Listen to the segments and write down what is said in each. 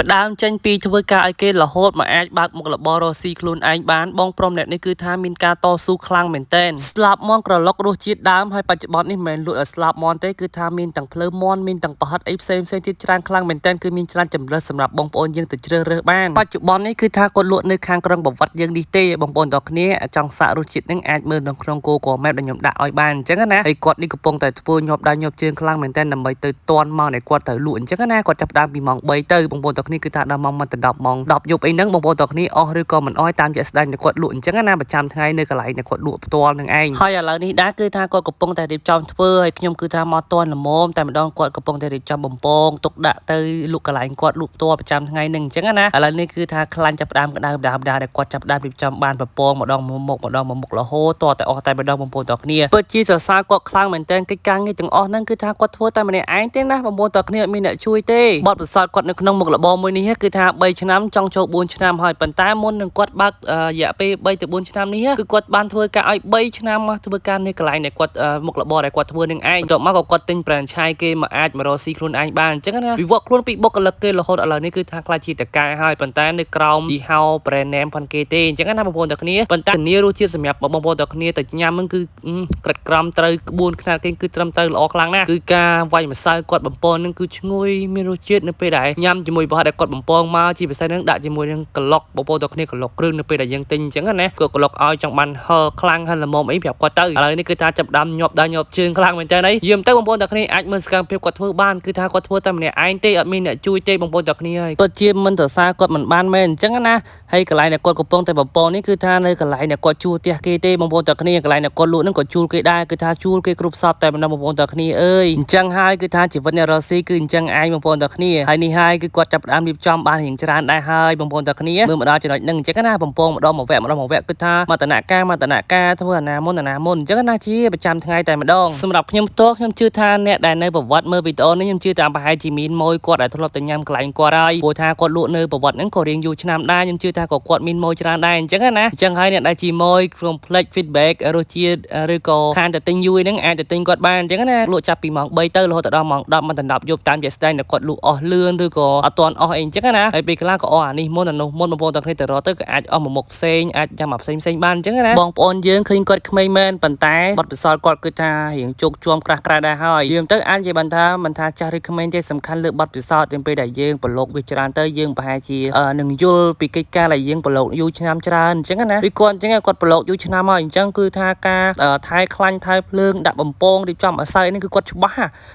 ផ្ដើមចេញពីធ្វើការឲ្យគេរហូតមកអាចបើកមុខរបររកស៊ីខ្លួនឯងបានបងព្រមអ្នកនេះគឺថាមានការតស៊ូខ្លាំងមែនទែនស្លាប់មន់ក្រឡុករសជាតិដើមហើយបច្ចុប្បន្ននេះមិនមែនលក់ឲ្យស្លាប់មន់ទេគឺថាមានទាំងភ្លើមន់មានទាំងប្រហិតអីផ្សេងទៀតច្រើនខ្លាំងមែនទែនគឺមានច្រើនចម្រើសសម្រាប់បងប្អូនយើងទៅជ្រើសរើសបានបច្ចុប្បន្ននេះគឺថាគាត់លក់នៅខាងក្រុងបវត្តយើងនេះទេបងប្អូនទាំងគ្នាចង់សាករសជាតិនឹងអាចមើលនៅក្នុង Google Map ដែលខ្ញុំដាក់ឲ្យបានអញ្ចឹងណាហើយគាត់នេះកំពុងតែធ្វើញាប់ដៃញាប់ជើងខ្លាំងមែនទែនដើម្បីទៅទាន់ម៉ោងដែលគាត់ត្រូវលក់អញ្ចឹងណាគាត់ចាប់ផ្ដើមពីម៉ោង3ទៅបងប្អូនទាំងគ្នាគឺថាដល់ម៉ោងមិនដល់ម៉ោង10យប់អីហ្នឹងបងប្អូនទាំងគ្នាអស់ឬក៏មិនអស់តាមជាក់ស្ដែងដែលគាត់លក់អញ្ចឹងណាប្រចាំថ្ងៃនៅកន្លែងដែលគាត់លក់ផ្ទាល់នឹងឯងហើយឥឡូវនេះដែរគឺថាគាត់កំពុងតែរៀបចំធ្វើហើយខ្ញុំគឺថាមកទាន់ល្មមតែម្ដងគាត់កំពុងតែរៀបចំបំពងទុកដាក់ទៅលក់កន្លែងគាត់លក់ផ្ទាល់ប្រចាំថ្ងៃហ្នឹងអញ្ចឹងណាឥឡូវនេះគឺថាខ្លាញ់ចាប់ផ្ដើមក្តៅដែលគាត់ចាប់ផ្ដើមរៀបចំបានបំពងម្ដងមុខរហូតតតែអស់តែម្ដងបងប្អូនទាំងគ្នាពិតជាសរសើរគាត់ខ្លាំងមែនទែនកិច្ចការងារទាំងអស់ហ្នឹងគឺថាគាត់ធ្វើតែម្នាក់ឯងទេណាបងប្អូនទាំងគ្នាអត់មានអ្នកជួយទេបទពិសោធន៍គាត់នៅក្នុងមុខរបរមួយនេះគឺថា3ឆ្នាំចង់ចូល4ឆ្នាំហើយប៉ុន្តែមុននឹងគាត់បើករយៈពេល3ទៅ4ឆ្នាំនេះគឺគាត់បានធ្វើការឲ្យ3ឆ្នាំមកធ្វើការនៅកន្លែងដែលគាត់មុខរបរដែលគាត់ធ្វើនឹងឯងបន្ទាប់មកក៏គាត់ទិញប្រេនឆាយគេមកអាចមករកស៊ីខ្លួនឯងបានអញ្ចឹងណាវិវត្តខ្លួនពីបុគ្គលិកគេរហូតឥឡូវនេះគឺថាខ្លាចជាតកែហើយប៉ុន្តែនៅក្រោមយីហោ brand name ផងគេទេអញ្ចឹងណាបងប្អូនទាំងគ្នាប៉ុន្តែធានារសជាតិសម្រាប់បងប្អូនទាំងគ្នាទៅញ៉ាំហ្នឹងគឺក្រិតក្រំត្រូវក្បួនខ្នាតគេគឺត្រឹមត្រូវល្អខ្លាំងណាស់គឺការវាយម្សៅគាត់បំពងហ្នឹងគឺឈ្ងុយមានរសជាតិនៅពេលដែលញ៉ាំជាមួយប្រហិតដែលគាត់បំពងមកជាពិសេសហ្នឹងដាក់ជាមួយនឹងក្លុកបងប្អូនទាំងគ្នាក្លុកគ្រឿងនៅពេលដែលយើងទិញអញ្ចឹងណាគាត់ក្លុកឲ្យចង់បានហឺខ្លាំងហើយល្មមអីប្រាប់គាត់ទៅឥឡូវនេះគឺថាចាប់ដើមញាប់ដៃញាប់ជើងខ្លាំងមែនតើយាមទៅបងប្អូនទាំងគ្នាអាចមើលសកម្មភាពគាត់ធ្វើបានគឺថាគាត់ធ្វើតែម្នាក់ឯងទេអត់មានអ្នកជួយទេបងប្អូនទាំងគ្នាហើយពិតជាមិនសរសើរគាត់មិនបានមែនអញ្ចឹងណាហើយកន្លែងដែលគាត់កំពុងតែបំពងនេះគឺថានៅកន្លែងដែលគាត់ជួលផ្ទះគេទេបងប្អូនទាំងគ្នាកន្លែងដែលគាត់លក់ហ្នឹងក៏ជួលគេដែរគឺថាជួលគេគ្រប់សពតែម្ដងបងប្អូនទាំងគ្នាអើយអញ្ចឹងហើយគឺថាជីវិតអ្នករស់ស៊ីគឺអញ្ចឹងឯងបងប្អូនទាំងគ្នាហើយនេះហើយគឺគាត់ចាប់ផ្ដើមរៀបចំបានរៀងច្រើនដែរហើយបងប្អូនទាំងគ្នាមើលមកដល់ចំណុចហ្នឹងអញ្ចឹងណាបំពងម្ដងមួយវគ្គគឺថាមតនការធ្វើអាណាមុនអញ្ចឹងណាជាប្រចាំថ្ងៃតែម្ដងសម្រាប់ខ្ញុំផ្ទាល់ខ្ញុំជឿថាអ្នកដែលនៅប្រវត្តិមើលវីដេអូនេះខ្ញុំជឿថាប្រហែលជាមានម៉ួយគាត់ដែលធ្លាប់ទៅញ៉ាំកន្លែងគាត់ហើយព្រោះថាគាត់លក់នៅប្រវត្តិហ្នឹងក៏រៀងយូរឆ្នាំដែរខ្ញុំជឿថាក៏គាត់មានម៉ួយច្រើនដែរអញ្ចឹងណាអញ្ចឹងហើយអ្នកដែលជាម៉ួយក្រុមផ្លេច feedback រសជាតិឬក៏ខានតែទិញយូរហ្នឹងអាចទៅទិញគាត់បានអញ្ចឹងណាលក់ចាប់ពីម៉ោង3ទៅរហូតដល់ម៉ោង10មិនដល់10យប់តាមជាស្ដែងដែលគាត់លក់អស់លឿនឬក៏អត់ទាន់អស់អីអញ្ចឹងណាហើយពេលខ្លះក៏អស់អានេះមុនអានោះមុនបងប្អូនទាំងគ្នាទៅរកទៅក៏អាចអស់មួយមុខផ្សេងអាចចាំមកផ្សេងបានអញ្ចឹងណាបងប្អូនយើងឃើញគាត់ក្មេងមែនប៉ុន្តែបទពិសោធន៍គាត់គឺថារៀងជោគជាំក្រាស់ក្រែដែរហើយយើងទៅអាចនិយាយបានថាមិនថាចាស់ឬក្មេងទេសំខាន់លើបទពិសោធន៍ទាំងពេលដែលយើងប្រឡូកវាច្រើនទៅយើងប្រហែលជានឹងយល់ពីកិច្ចការដែលយើងប្រឡូកយូរឆ្នាំច្រើនអញ្ចឹងណាពីគាត់អញ្ចឹងគាត់ប្រឡូកយូរឆ្នាំហើយអញ្ចឹងគឺថាការថែខ្លាញ់ថែភ្លើងដាក់បំពងរៀបចំអាស័យនេះគឺគាត់ច្បាស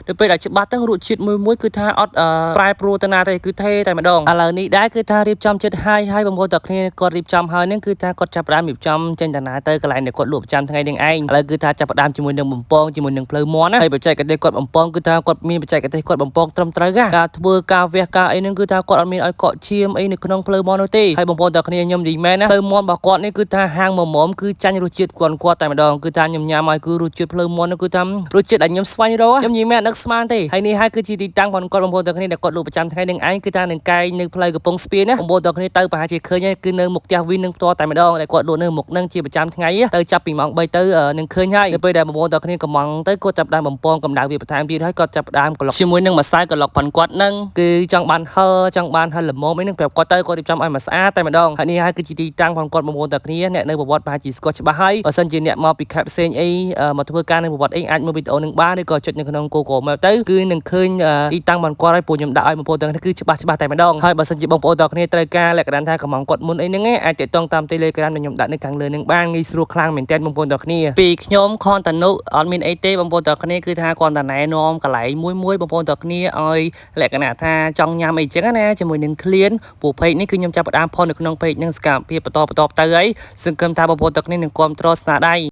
់ទៅពេលដែលច្បាស់ទាំងរសជាតិមួយគឺថាអត់ប្រែប្រួលទៅណាទេគឺថេតែម្ដងឥឡូវនេះដែរគឺថារៀបចំចិត្តហើយបងប្អូនទាំងគ្នាគាត់រៀបចំហើយនឹងគឺថាគាត់ចាប់ផ្ដើមរៀបចំចេញតាណាទៅកន្លែងដែលគាត់លក់ប្រចាំថ្ងៃនឹងឯងឥឡូវគឺថាចាប់ផ្ដើមជាមួយនឹងបំពងជាមួយនឹងភ្លៅមាន់ហើយបច្ចេកទេសគាត់បំពងគឺថាគាត់មានបច្ចេកទេសគាត់បំពងត្រឹមត្រូវការធ្វើការវះការអីហ្នឹងគឺថាគាត់អត់មានឲ្យកក់ឈាមអីនៅក្នុងភ្លៅមាន់នោះទេហើយបងប្អូនទាំងគ្នាខ្ញុំនិយាយមែនណាភ្លៅមាន់របស់គាត់នេះគឺថាហាងមុំគឺចាញ់រសជាតិគាត់តែម្ដងគឺថាខ្ញុំញ៉ាំហើយគឺរសជាតិភ្លៅមាន់នោះគឺថារសជាតិដែលខ្ញុំស្វែងរកខ្ញុំនិយាយមែននឹកស្មានទេហើយនេះហើយគឺជាទីតាំងរបស់គាត់បងប្អូនទាំងគ្នាដែលគាត់លក់ប្រចាំថ្ងៃនឹងឯងគឺថានឹងកាយនៅផ្លូវកំពង់ស្ពាយណាបងប្អូនទាំងគ្នាទៅប្រហែលជាឃើញគឺនៅមុខផ្ទះវីននឹងផ្ទាល់តែម្ដងដែលគាត់លក់នៅមុខហ្នឹងជាប្រចាំថ្ងៃទៅចាប់ពីម៉ោង3ទៅនឹងឃើញហើយទៅពេលដែលបងប្អូនទាំងគ្នាកំងទៅគាត់ចាប់ដើមបំពងកម្ដៅវាបន្ថែមទៀតហើយគាត់ចាប់ដើមក្លុកជាមួយនឹងម្សៅក្លុកផាន់គាត់ហ្នឹងគឺចង់បានល្មមអីហ្នឹងប្រាប់គាត់ទៅគាត់រៀបចំឲ្យមកស្អាតតែម្ដងហើយនេះហើយគឺជាទីតាំងរបស់គាត់បងប្អូនទាំងគ្នាអ្នកនៅប្រវត្តិប្រហែលជាស្គាល់ច្បាស់ហើយបើសិនជាអ្នកមកពីខេត្តផ្សេងអីមកធ្វើការនៅប្រវត្តិអីអាចមើលវីដេអូនឹងបានឬក៏ចុចនៅក្នុង Google Map ទៅគឺនឹងឃើញទីតាំងរបស់គាត់ហើយពួកខ្ញុំដាក់ឲ្យបងប្អូនទាំងគ្នាគឺច្បាស់តែម្ដងហើយបើសិនជាបងប្អូនទាំងគ្នាត្រូវការលក្ខណៈថាកំងគាត់មុនអីហ្នឹងអាចទាក់ទងតាម Telegram ដែលខ្ញុំដាក់នៅខាងលើនឹងបានងាយស្រួលខ្លាំងមែនទែនបងប្អូនទាំងគ្នាពីខ្ញុំខនតានុអត់មានអីទេបងប្អូនទាំងគ្នាគឺថាគាត់តែណែនាំកន្លែងមួយបងប្អូនទាំងគ្នាឲ្យលក្ខណៈថាចង់ញ៉ាំអីចឹងណាជាមួយនឹងឃ្លានពួកពេកនេះគឺខ្ញុំចាប់ផ្ដើមផុសនៅក្នុងពេកនឹងសកម្មភាពបន្តទៅហើយសង្ឃឹមថាបងប្អូនទាំងគ្នានឹងគាំទ្រស្នាដៃ